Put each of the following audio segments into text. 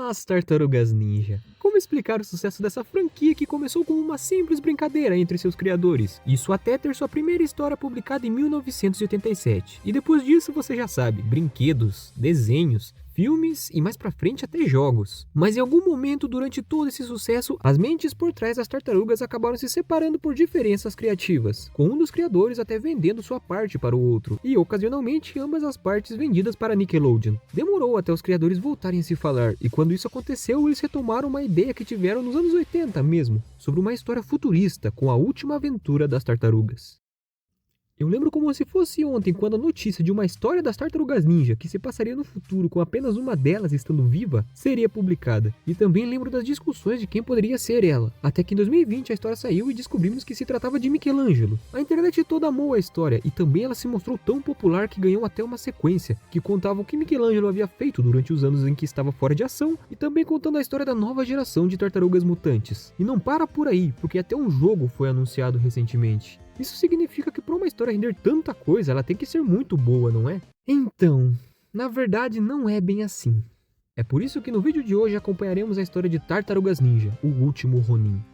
As Tartarugas Ninja. Como explicar o sucesso dessa franquia que começou como uma simples brincadeira entre seus criadores? Isso até ter sua primeira história publicada em 1987. E depois disso você já sabe, brinquedos, desenhos, filmes e mais pra frente até jogos. Mas em algum momento durante todo esse sucesso, as mentes por trás das tartarugas acabaram se separando por diferenças criativas, com um dos criadores até vendendo sua parte para o outro, e ocasionalmente ambas as partes vendidas para a Nickelodeon. Demorou até os criadores voltarem a se falar, e quando isso aconteceu, eles retomaram uma ideia que tiveram nos anos 80 mesmo, sobre uma história futurista com a última aventura das tartarugas. Eu lembro como se fosse ontem, quando a notícia de uma história das Tartarugas Ninja, que se passaria no futuro com apenas uma delas estando viva, seria publicada. E também lembro das discussões de quem poderia ser ela. Até que em 2020 a história saiu e descobrimos que se tratava de Michelangelo. A internet toda amou a história, e também ela se mostrou tão popular que ganhou até uma sequência, que contava o que Michelangelo havia feito durante os anos em que estava fora de ação, e também contando a história da nova geração de tartarugas mutantes. E não para por aí, porque até um jogo foi anunciado recentemente. Isso significa que para uma história render tanta coisa, ela tem que ser muito boa, não é? Então, na verdade não é bem assim. É por isso que no vídeo de hoje acompanharemos a história de Tartarugas Ninja, o último Ronin.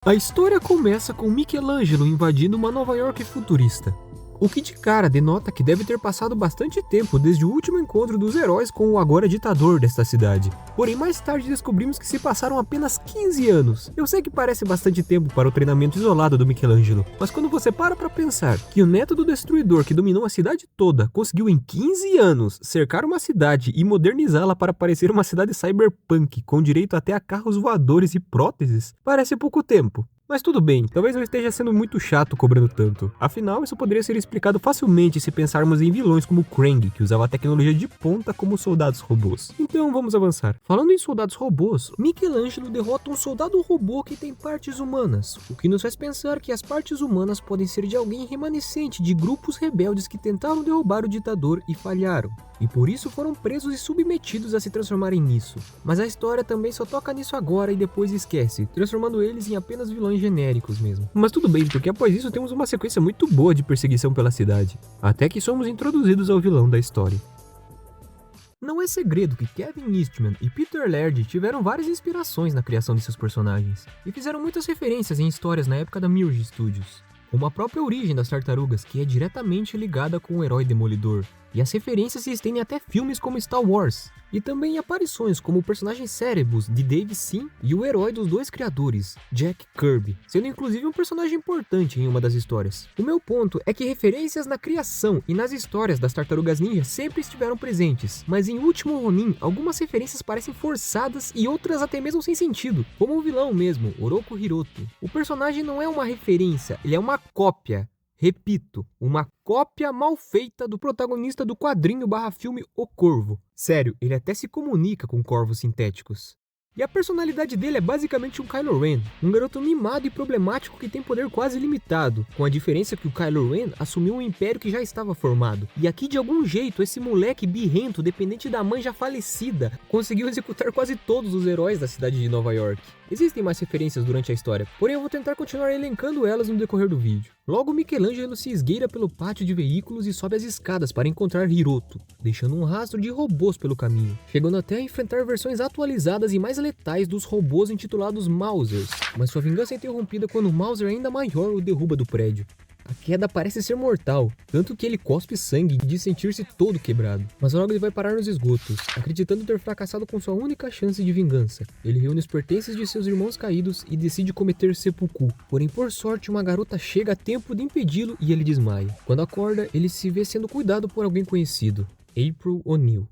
A história começa com Michelangelo invadindo uma Nova York futurista. O que de cara denota que deve ter passado bastante tempo desde o último encontro dos heróis com o agora ditador desta cidade. Porém, mais tarde descobrimos que se passaram apenas 15 anos. Eu sei que parece bastante tempo para o treinamento isolado do Michelangelo, mas quando você para pra pensar que o neto do destruidor que dominou a cidade toda conseguiu em 15 anos cercar uma cidade e modernizá-la para parecer uma cidade cyberpunk com direito até a carros voadores e próteses, parece pouco tempo. Mas tudo bem, talvez eu esteja sendo muito chato cobrando tanto. Afinal, isso poderia ser explicado facilmente se pensarmos em vilões como Krang, que usava a tecnologia de ponta como soldados robôs. Então vamos avançar. Falando em soldados robôs, Michelangelo derrota um soldado robô que tem partes humanas, o que nos faz pensar que as partes humanas podem ser de alguém remanescente de grupos rebeldes que tentaram derrubar o ditador e falharam. E por isso foram presos e submetidos a se transformarem nisso. Mas a história também só toca nisso agora e depois esquece, transformando eles em apenas vilões genéricos mesmo. Mas tudo bem, porque após isso temos uma sequência muito boa de perseguição pela cidade, até que somos introduzidos ao vilão da história. Não é segredo que Kevin Eastman e Peter Laird tiveram várias inspirações na criação de seus personagens, e fizeram muitas referências em histórias na época da Mirage Studios, como a própria origem das tartarugas, que é diretamente ligada com o herói Demolidor. E as referências se estendem até filmes como Star Wars, e também aparições como o personagem Cerebus de Dave Sim e o herói dos dois criadores, Jack Kirby, sendo inclusive um personagem importante em uma das histórias. O meu ponto é que referências na criação e nas histórias das Tartarugas Ninja sempre estiveram presentes, mas em Último Ronin, algumas referências parecem forçadas e outras até mesmo sem sentido, como o vilão mesmo, Oroku Hiroto. O personagem não é uma referência, ele é uma cópia. Repito, uma cópia mal feita do protagonista do quadrinho/filme O Corvo. Sério, ele até se comunica com corvos sintéticos. E a personalidade dele é basicamente um Kylo Ren, um garoto mimado e problemático que tem poder quase limitado, com a diferença que o Kylo Ren assumiu um império que já estava formado. E aqui de algum jeito esse moleque birrento, dependente da mãe já falecida, conseguiu executar quase todos os heróis da cidade de Nova York. Existem mais referências durante a história, porém eu vou tentar continuar elencando elas no decorrer do vídeo. Logo, Michelangelo se esgueira pelo pátio de veículos e sobe as escadas para encontrar Hiroto, deixando um rastro de robôs pelo caminho, chegando até a enfrentar versões atualizadas e mais letais dos robôs intitulados Mausers, mas sua vingança é interrompida quando o Mauser ainda maior o derruba do prédio. A queda parece ser mortal, tanto que ele cospe sangue e diz sentir-se todo quebrado. Mas logo ele vai parar nos esgotos, acreditando ter fracassado com sua única chance de vingança. Ele reúne os pertences de seus irmãos caídos e decide cometer seppuku. Porém, por sorte, uma garota chega a tempo de impedi-lo e ele desmaia. Quando acorda, ele se vê sendo cuidado por alguém conhecido, April O'Neil.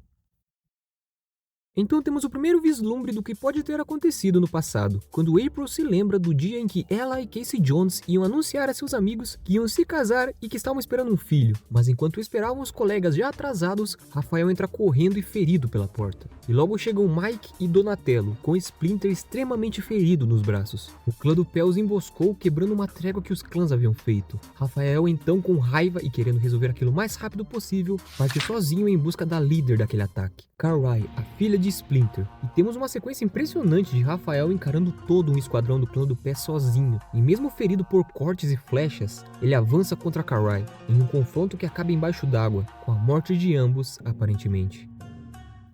Então temos o primeiro vislumbre do que pode ter acontecido no passado, quando April se lembra do dia em que ela e Casey Jones iam anunciar a seus amigos que iam se casar e que estavam esperando um filho. Mas enquanto esperavam os colegas já atrasados, Rafael entra correndo e ferido pela porta. E logo chegam Mike e Donatello, com Splinter extremamente ferido nos braços. O clã do pé os emboscou, quebrando uma trégua que os clãs haviam feito. Rafael, então, com raiva e querendo resolver aquilo o mais rápido possível, parte sozinho em busca da líder daquele ataque, Karai, a filha de Splinter. E temos uma sequência impressionante de Rafael encarando todo um esquadrão do clã do pé sozinho. E mesmo ferido por cortes e flechas, ele avança contra Karai, em um confronto que acaba embaixo d'água, com a morte de ambos, aparentemente.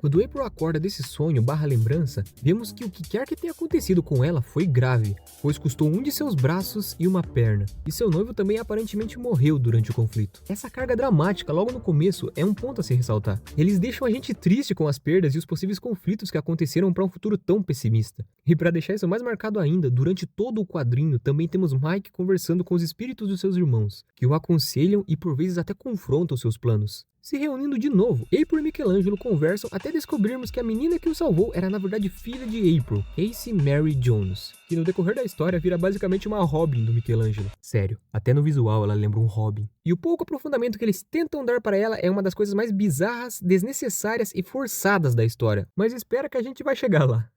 Quando April acorda desse sonho / lembrança, vemos que o que quer que tenha acontecido com ela foi grave, pois custou um de seus braços e uma perna, e seu noivo também aparentemente morreu durante o conflito. Essa carga dramática logo no começo é um ponto a se ressaltar. Eles deixam a gente triste com as perdas e os possíveis conflitos que aconteceram para um futuro tão pessimista. E para deixar isso mais marcado ainda, durante todo o quadrinho também temos Mike conversando com os espíritos dos seus irmãos, que o aconselham e por vezes até confrontam seus planos. Se reunindo de novo, April e Michelangelo conversam até descobrirmos que a menina que o salvou era na verdade filha de April, Casey Mary Jones, que no decorrer da história vira basicamente uma Robin do Michelangelo. Sério, até no visual ela lembra um Robin. E o pouco aprofundamento que eles tentam dar para ela é uma das coisas mais bizarras, desnecessárias e forçadas da história, mas espera que a gente vai chegar lá.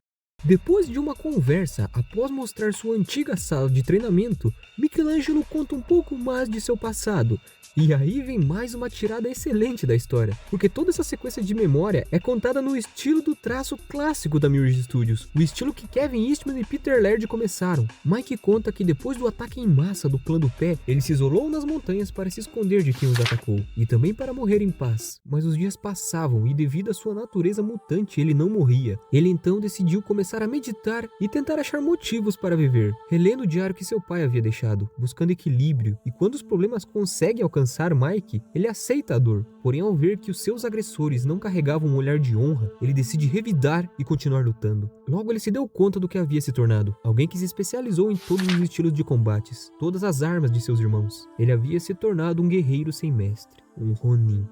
Depois de uma conversa, após mostrar sua antiga sala de treinamento, Michelangelo conta um pouco mais de seu passado. E aí vem mais uma tirada excelente da história, porque toda essa sequência de memória é contada no estilo do traço clássico da Mirage Studios, o estilo que Kevin Eastman e Peter Laird começaram. Mike conta que depois do ataque em massa do clã do pé, ele se isolou nas montanhas para se esconder de quem os atacou, e também para morrer em paz. Mas os dias passavam e devido à sua natureza mutante ele não morria. Ele então decidiu começar a meditar e tentar achar motivos para viver, relendo o diário que seu pai havia deixado, buscando equilíbrio, e quando os problemas conseguem alcançar Mike, ele aceita a dor, porém ao ver que os seus agressores não carregavam um olhar de honra, ele decide revidar e continuar lutando. Logo ele se deu conta do que havia se tornado, alguém que se especializou em todos os estilos de combates, todas as armas de seus irmãos. Ele havia se tornado um guerreiro sem mestre, um Ronin.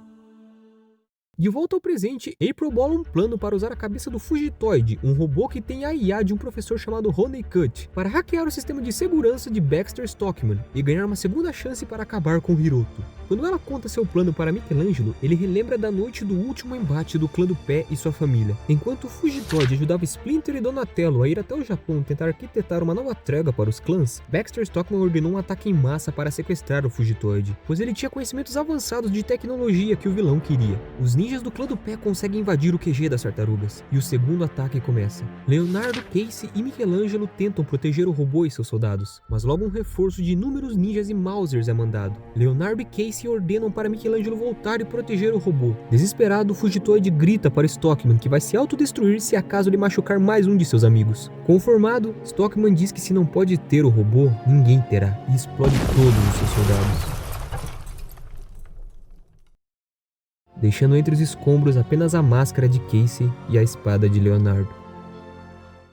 De volta ao presente, April bola um plano para usar a cabeça do Fugitoid, um robô que tem a IA de um professor chamado Honeycutt, para hackear o sistema de segurança de Baxter Stockman e ganhar uma segunda chance para acabar com Hiroto. Quando ela conta seu plano para Michelangelo, ele relembra da noite do último embate do clã do pé e sua família. Enquanto o Fugitoid ajudava Splinter e Donatello a ir até o Japão tentar arquitetar uma nova trégua para os clãs, Baxter Stockman ordenou um ataque em massa para sequestrar o Fugitoid, pois ele tinha conhecimentos avançados de tecnologia que o vilão queria. Os ninjas do clã do pé conseguem invadir o QG das tartarugas, e o segundo ataque começa. Leonardo, Casey e Michelangelo tentam proteger o robô e seus soldados, mas logo um reforço de inúmeros ninjas e Mausers é mandado. Leonardo e Casey ordenam para Michelangelo voltar e proteger o robô. Desesperado, o Fugitoid grita para Stockman que vai se autodestruir se acaso ele machucar mais um de seus amigos. Conformado, Stockman diz que se não pode ter o robô, ninguém terá, e explode todos os seus soldados, deixando entre os escombros apenas a máscara de Casey e a espada de Leonardo.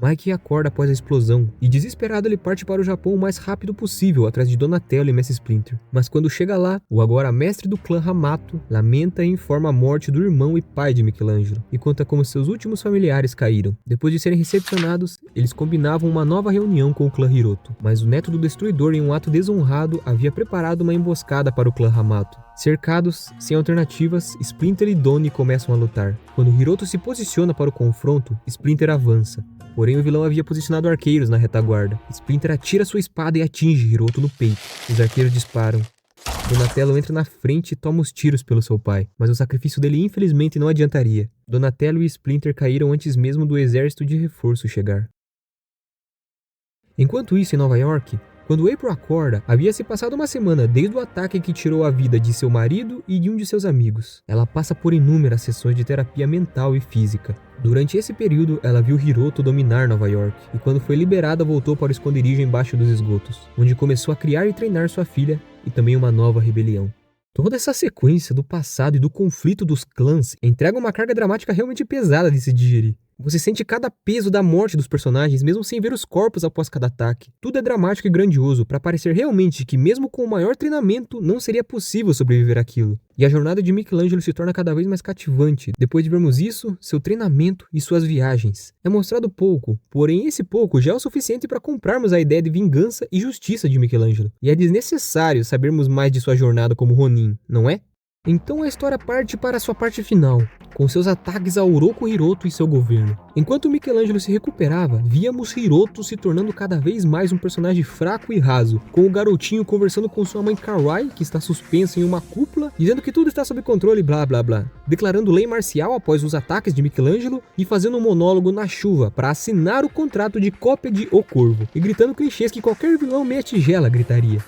Mike acorda após a explosão, e desesperado ele parte para o Japão o mais rápido possível atrás de Donatello e Mestre Splinter. Mas quando chega lá, o agora mestre do clã Hamato lamenta e informa a morte do irmão e pai de Michelangelo, e conta como seus últimos familiares caíram. Depois de serem recepcionados, eles combinavam uma nova reunião com o clã Hiroto, mas o neto do destruidor, em um ato desonrado, havia preparado uma emboscada para o clã Hamato. Cercados, sem alternativas, Splinter e Donnie começam a lutar. Quando Hiroto se posiciona para o confronto, Splinter avança. Porém, o vilão havia posicionado arqueiros na retaguarda. Splinter atira sua espada e atinge Hiroto no peito. Os arqueiros disparam. Donatello entra na frente e toma os tiros pelo seu pai, mas o sacrifício dele infelizmente não adiantaria. Donatello e Splinter caíram antes mesmo do exército de reforço chegar. Enquanto isso, em Nova York, quando April acorda, havia se passado uma semana desde o ataque que tirou a vida de seu marido e de um de seus amigos. Ela passa por inúmeras sessões de terapia mental e física. Durante esse período, ela viu Hiroto dominar Nova York, e quando foi liberada voltou para o esconderijo embaixo dos esgotos, onde começou a criar e treinar sua filha, e também uma nova rebelião. Toda essa sequência do passado e do conflito dos clãs entrega uma carga dramática realmente pesada de se digerir. Você sente cada peso da morte dos personagens, mesmo sem ver os corpos após cada ataque. Tudo é dramático e grandioso, para parecer realmente que mesmo com o maior treinamento, não seria possível sobreviver àquilo. E a jornada de Michelangelo se torna cada vez mais cativante, depois de vermos isso, seu treinamento e suas viagens. É mostrado pouco, porém esse pouco já é o suficiente para comprarmos a ideia de vingança e justiça de Michelangelo. E é desnecessário sabermos mais de sua jornada como Ronin, não é? Então a história parte para sua parte final, com seus ataques a Oroku Hiroto e seu governo. Enquanto Michelangelo se recuperava, víamos Hiroto se tornando cada vez mais um personagem fraco e raso, com o garotinho conversando com sua mãe Karai, que está suspensa em uma cúpula, dizendo que tudo está sob controle, blá blá blá, declarando lei marcial após os ataques de Michelangelo e fazendo um monólogo na chuva para assinar o contrato de cópia de O Corvo, e gritando clichês que qualquer vilão meia tigela gritaria.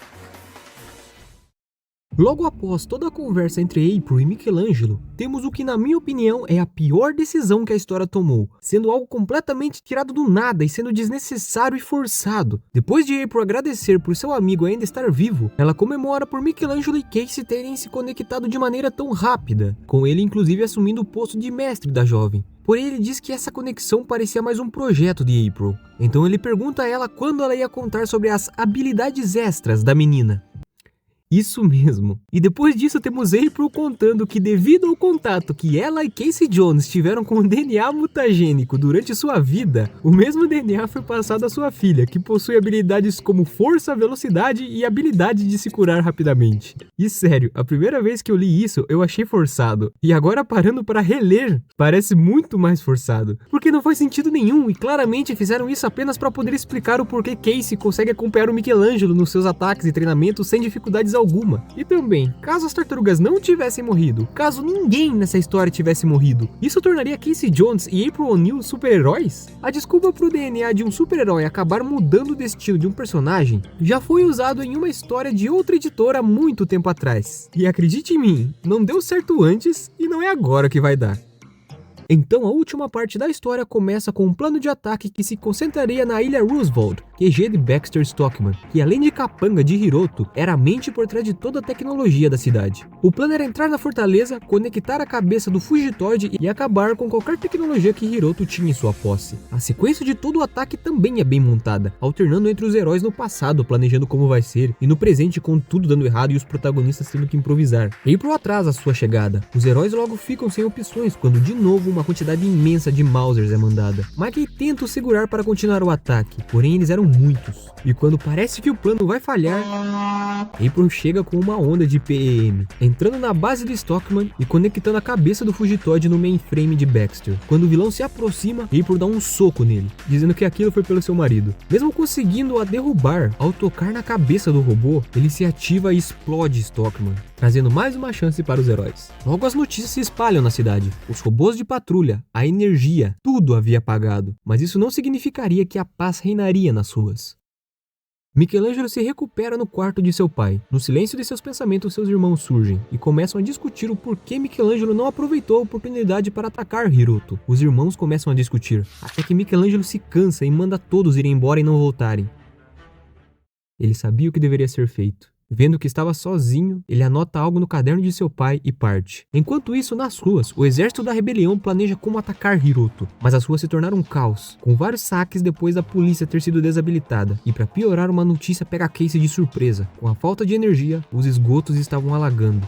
Logo após toda a conversa entre April e Michelangelo, temos o que na minha opinião é a pior decisão que a história tomou, sendo algo completamente tirado do nada e sendo desnecessário e forçado. Depois de April agradecer por seu amigo ainda estar vivo, ela comemora por Michelangelo e Casey terem se conectado de maneira tão rápida, com ele inclusive assumindo o posto de mestre da jovem. Porém, ele diz que essa conexão parecia mais um projeto de April. Então ele pergunta a ela quando ela ia contar sobre as habilidades extras da menina. Isso mesmo. E depois disso temos April contando que devido ao contato que ela e Casey Jones tiveram com o DNA mutagênico durante sua vida, o mesmo DNA foi passado à sua filha, que possui habilidades como força, velocidade e habilidade de se curar rapidamente. E sério, a primeira vez que eu li isso eu achei forçado. E agora parando para reler, parece muito mais forçado. Porque não faz sentido nenhum e claramente fizeram isso apenas para poder explicar o porquê Casey consegue acompanhar o Michelangelo nos seus ataques e treinamentos sem dificuldades alguma. E também, caso as tartarugas não tivessem morrido, caso ninguém nessa história tivesse morrido, isso tornaria Casey Jones e April O'Neil super-heróis? A desculpa pro DNA de um super-herói acabar mudando o destino de um personagem já foi usado em uma história de outra editora há muito tempo atrás. E acredite em mim, não deu certo antes e não é agora que vai dar. Então a última parte da história começa com um plano de ataque que se concentraria na Ilha Roosevelt, QG de Baxter Stockman, que além de capanga de Hiroto, era a mente por trás de toda a tecnologia da cidade. O plano era entrar na fortaleza, conectar a cabeça do Fugitoide e acabar com qualquer tecnologia que Hiroto tinha em sua posse. A sequência de todo o ataque também é bem montada, alternando entre os heróis no passado planejando como vai ser, e no presente com tudo dando errado e os protagonistas tendo que improvisar. April atrasa a sua chegada. Os heróis logo ficam sem opções quando de novo uma quantidade imensa de Mausers é mandada. Mikey tenta os segurar para continuar o ataque, porém eles eram muitos. E quando parece que o plano vai falhar, April chega com uma onda de PEM, entrando na base de Stockman e conectando a cabeça do Fugitoide no mainframe de Baxter. Quando o vilão se aproxima, April dá um soco nele, dizendo que aquilo foi pelo seu marido. Mesmo conseguindo a derrubar, ao tocar na cabeça do robô, ele se ativa e explode Stockman, trazendo mais uma chance para os heróis. Logo as notícias se espalham na cidade. Os robôs de patrulha, a energia, tudo havia apagado, mas isso não significaria que a paz reinaria nas ruas. Michelangelo se recupera no quarto de seu pai. No silêncio de seus pensamentos, seus irmãos surgem e começam a discutir o porquê Michelangelo não aproveitou a oportunidade para atacar Hiroto. Os irmãos começam a discutir, até que Michelangelo se cansa e manda todos irem embora e não voltarem. Ele sabia o que deveria ser feito. Vendo que estava sozinho, ele anota algo no caderno de seu pai e parte. Enquanto isso, nas ruas, o exército da rebelião planeja como atacar Hiroto, mas as ruas se tornaram um caos, com vários saques depois da polícia ter sido desabilitada. E para piorar, uma notícia pega Casey de surpresa. Com a falta de energia, os esgotos estavam alagando.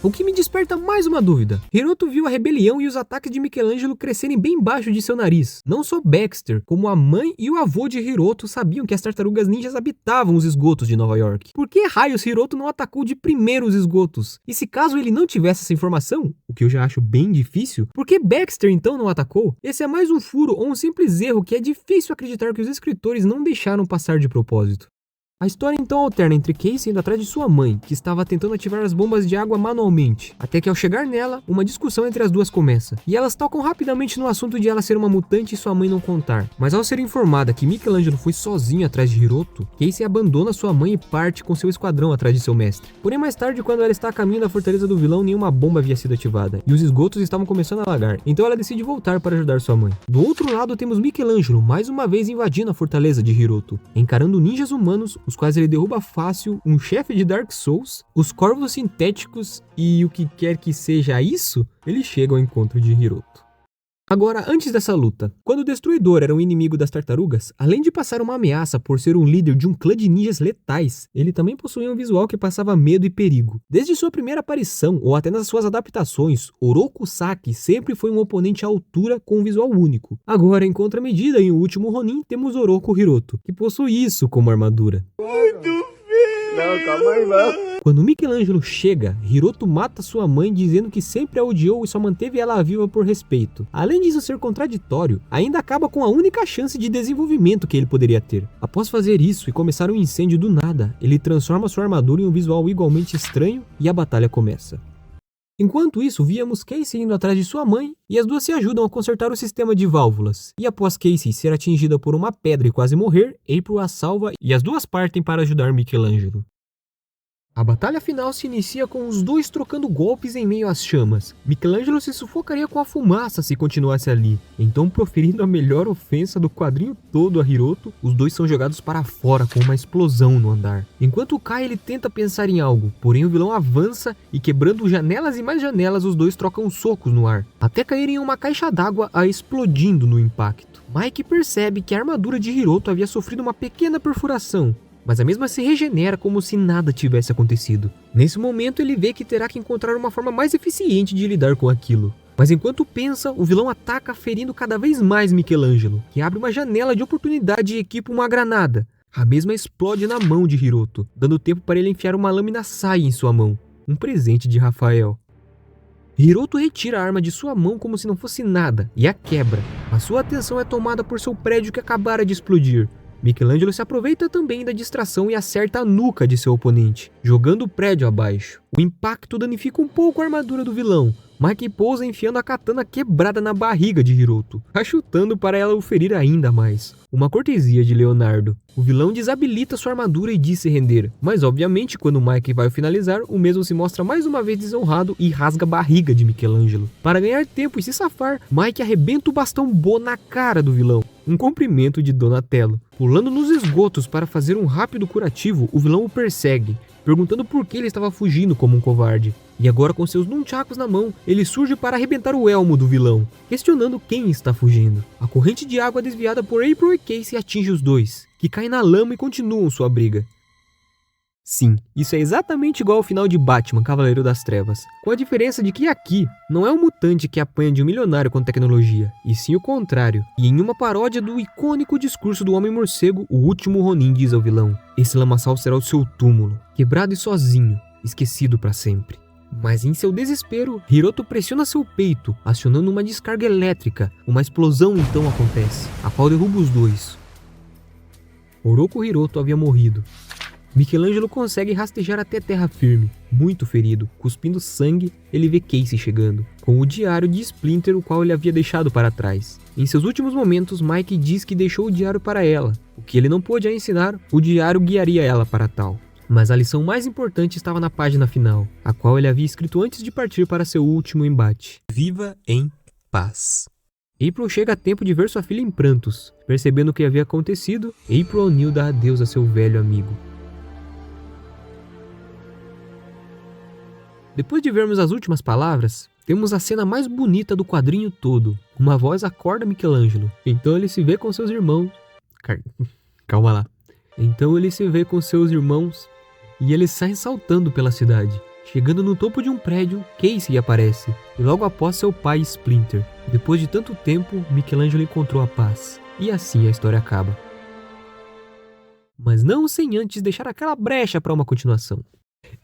O que me desperta mais uma dúvida. Hiroto viu a rebelião e os ataques de Michelangelo crescerem bem baixo de seu nariz. Não só Baxter, como a mãe e o avô de Hiroto sabiam que as tartarugas ninjas habitavam os esgotos de Nova York. Por que raios Hiroto não atacou de primeiro os esgotos? E se caso ele não tivesse essa informação, o que eu já acho bem difícil, por que Baxter então não atacou? Esse é mais um furo ou um simples erro que é difícil acreditar que os escritores não deixaram passar de propósito. A história então alterna entre Casey indo atrás de sua mãe, que estava tentando ativar as bombas de água manualmente, até que ao chegar nela, uma discussão entre as duas começa, e elas tocam rapidamente no assunto de ela ser uma mutante e sua mãe não contar. Mas ao ser informada que Michelangelo foi sozinho atrás de Hiroto, Casey abandona sua mãe e parte com seu esquadrão atrás de seu mestre. Porém mais tarde, quando ela está a caminho da fortaleza do vilão, nenhuma bomba havia sido ativada, e os esgotos estavam começando a alagar, então ela decide voltar para ajudar sua mãe. Do outro lado temos Michelangelo, mais uma vez invadindo a fortaleza de Hiroto, encarando ninjas humanos, os quais ele derruba fácil, um chefe de Dark Souls, os corvos sintéticos e o que quer que seja isso, ele chega ao encontro de Hiroto. Agora, antes dessa luta, quando o Destruidor era um inimigo das tartarugas, além de passar uma ameaça por ser um líder de um clã de ninjas letais, ele também possuía um visual que passava medo e perigo. Desde sua primeira aparição, ou até nas suas adaptações, Oroku Saki sempre foi um oponente à altura com um visual único. Agora, em contramedida, em O Último Ronin, temos Oroku Hiroto, que possui isso como armadura. Não, calma aí, não. Quando Michelangelo chega, Hiroto mata sua mãe dizendo que sempre a odiou e só manteve ela viva por respeito. Além disso ser contraditório, ainda acaba com a única chance de desenvolvimento que ele poderia ter. Após fazer isso e começar um incêndio do nada, ele transforma sua armadura em um visual igualmente estranho e a batalha começa. Enquanto isso, víamos Casey indo atrás de sua mãe e as duas se ajudam a consertar o sistema de válvulas. E após Casey ser atingida por uma pedra e quase morrer, April a salva e as duas partem para ajudar Michelangelo. A batalha final se inicia com os dois trocando golpes em meio às chamas. Michelangelo se sufocaria com a fumaça se continuasse ali. Então, proferindo a melhor ofensa do quadrinho todo a Hiroto, os dois são jogados para fora com uma explosão no andar. Enquanto Kai ele tenta pensar em algo, porém o vilão avança e quebrando janelas e mais janelas, os dois trocam socos no ar, até caírem em uma caixa d'água a explodindo no impacto. Mike percebe que a armadura de Hiroto havia sofrido uma pequena perfuração, mas a mesma se regenera como se nada tivesse acontecido. Nesse momento ele vê que terá que encontrar uma forma mais eficiente de lidar com aquilo. Mas enquanto pensa, o vilão ataca ferindo cada vez mais Michelangelo, que abre uma janela de oportunidade e equipa uma granada. A mesma explode na mão de Hiroto, dando tempo para ele enfiar uma lâmina saia em sua mão, um presente de Rafael. Hiroto retira a arma de sua mão como se não fosse nada e a quebra, mas sua atenção é tomada por seu prédio que acabara de explodir. Michelangelo se aproveita também da distração e acerta a nuca de seu oponente, jogando o prédio abaixo. O impacto danifica um pouco a armadura do vilão. Mike pousa enfiando a katana quebrada na barriga de Hiroto, achutando para ela o ferir ainda mais. Uma cortesia de Leonardo. O vilão desabilita sua armadura e diz se render, mas obviamente quando Mike vai finalizar, o mesmo se mostra mais uma vez desonrado e rasga a barriga de Michelangelo. Para ganhar tempo e se safar, Mike arrebenta o bastão Bo na cara do vilão, um cumprimento de Donatello. Pulando nos esgotos para fazer um rápido curativo, o vilão o persegue, perguntando por que ele estava fugindo como um covarde. E agora com seus nunchakus na mão, ele surge para arrebentar o elmo do vilão, questionando quem está fugindo. A corrente de água desviada por April e Casey atinge os dois, que caem na lama e continuam sua briga. Sim, isso é exatamente igual ao final de Batman, Cavaleiro das Trevas, com a diferença de que aqui não é um mutante que apanha de um milionário com tecnologia, e sim o contrário, e em uma paródia do icônico discurso do Homem-Morcego, o último Ronin diz ao vilão: esse lamaçal será o seu túmulo, quebrado e sozinho, esquecido para sempre. Mas em seu desespero, Hiroto pressiona seu peito, acionando uma descarga elétrica. Uma explosão então acontece, a qual derruba os dois. Oroku Hiroto havia morrido. Michelangelo consegue rastejar até terra firme. Muito ferido, cuspindo sangue, ele vê Casey chegando, com o diário de Splinter, o qual ele havia deixado para trás. Em seus últimos momentos, Mike diz que deixou o diário para ela. O que ele não pôde a ensinar, o diário guiaria ela para tal. Mas a lição mais importante estava na página final, a qual ele havia escrito antes de partir para seu último embate. Viva em paz. April chega a tempo de ver sua filha em prantos. Percebendo o que havia acontecido, April O'Neil dá adeus a seu velho amigo. Depois de vermos as últimas palavras, temos a cena mais bonita do quadrinho todo. Uma voz acorda Michelangelo. Então ele se vê com seus irmãos... Calma lá. Então ele se vê com seus irmãos e eles saem saltando pela cidade. Chegando no topo de um prédio, Casey aparece, e logo após seu pai Splinter. Depois de tanto tempo, Michelangelo encontrou a paz. E assim a história acaba. Mas não sem antes deixar aquela brecha para uma continuação.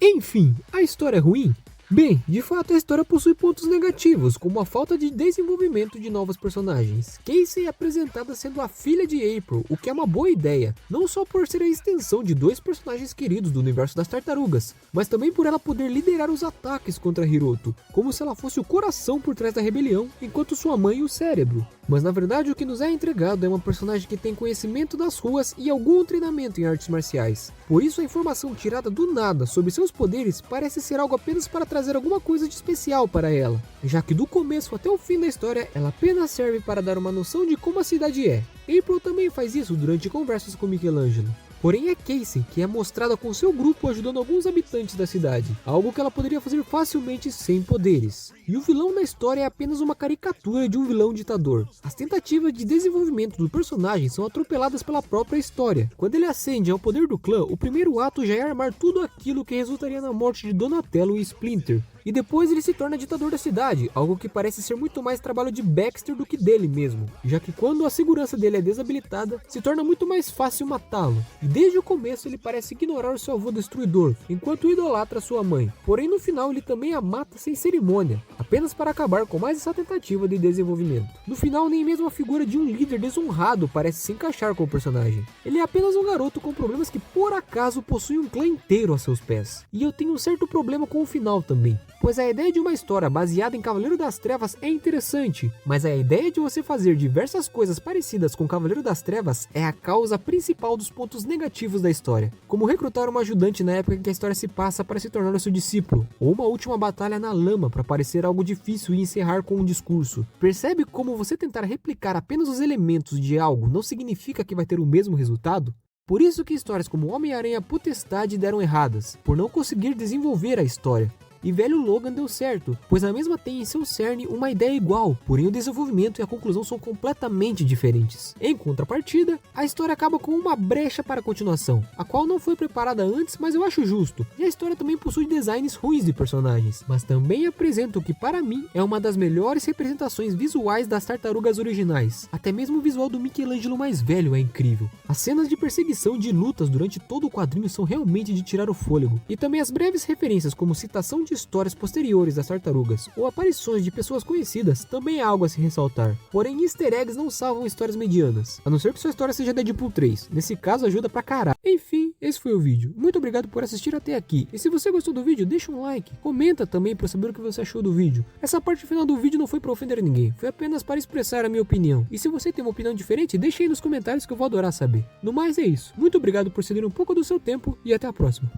Enfim, a história é ruim? Bem, de fato a história possui pontos negativos, como a falta de desenvolvimento de novos personagens. Casey é apresentada sendo a filha de April, o que é uma boa ideia, não só por ser a extensão de dois personagens queridos do universo das tartarugas, mas também por ela poder liderar os ataques contra Hiroto, como se ela fosse o coração por trás da rebelião, enquanto sua mãe o cérebro. Mas na verdade o que nos é entregado é uma personagem que tem conhecimento das ruas e algum treinamento em artes marciais. Por isso a informação tirada do nada sobre seus poderes parece ser algo apenas para trazer alguma coisa de especial para ela, já que do começo até o fim da história ela apenas serve para dar uma noção de como a cidade é. April também faz isso durante conversas com Michelangelo. Porém é Casey que é mostrada com seu grupo ajudando alguns habitantes da cidade, algo que ela poderia fazer facilmente sem poderes. E o vilão na história é apenas uma caricatura de um vilão ditador. As tentativas de desenvolvimento do personagem são atropeladas pela própria história. Quando ele ascende ao poder do clã, o primeiro ato já é armar tudo aquilo que resultaria na morte de Donatello e Splinter. E depois ele se torna ditador da cidade, algo que parece ser muito mais trabalho de Baxter do que dele mesmo, já que quando a segurança dele é desabilitada, se torna muito mais fácil matá-lo. E desde o começo ele parece ignorar o seu avô destruidor, enquanto idolatra sua mãe. Porém no final ele também a mata sem cerimônia, apenas para acabar com mais essa tentativa de desenvolvimento. No final nem mesmo a figura de um líder desonrado parece se encaixar com o personagem. Ele é apenas um garoto com problemas que por acaso possui um clã inteiro a seus pés. E eu tenho um certo problema com o final também. pois a ideia de uma história baseada em Cavaleiro das Trevas é interessante, mas a ideia de você fazer diversas coisas parecidas com Cavaleiro das Trevas é a causa principal dos pontos negativos da história, como recrutar uma ajudante na época em que a história se passa para se tornar o seu discípulo, ou uma última batalha na lama para parecer algo difícil e encerrar com um discurso. Percebe como você tentar replicar apenas os elementos de algo não significa que vai ter o mesmo resultado? Por isso que histórias como Homem-Aranha Potestade deram erradas, por não conseguir desenvolver a história. E Velho Logan deu certo, pois a mesma tem em seu cerne uma ideia igual, porém o desenvolvimento e a conclusão são completamente diferentes. Em contrapartida, a história acaba com uma brecha para a continuação, a qual não foi preparada antes, mas eu acho justo. E a história também possui designs ruins de personagens, mas também apresenta o que para mim é uma das melhores representações visuais das tartarugas originais. Até mesmo o visual do Michelangelo mais velho é incrível. As cenas de perseguição e de lutas durante todo o quadrinho são realmente de tirar o fôlego. E também as breves referências como citação de histórias posteriores das tartarugas ou aparições de pessoas conhecidas também é algo a se ressaltar. Porém, easter eggs não salvam histórias medianas, a não ser que sua história seja Deadpool 3. Nesse caso, ajuda pra caralho. Enfim, esse foi o vídeo. Muito obrigado por assistir até aqui. E se você gostou do vídeo, deixa um like. Comenta também para saber o que você achou do vídeo. Essa parte final do vídeo não foi para ofender ninguém, foi apenas para expressar a minha opinião. E se você tem uma opinião diferente, deixa aí nos comentários que eu vou adorar saber. No mais é isso. Muito obrigado por ceder um pouco do seu tempo e até a próxima.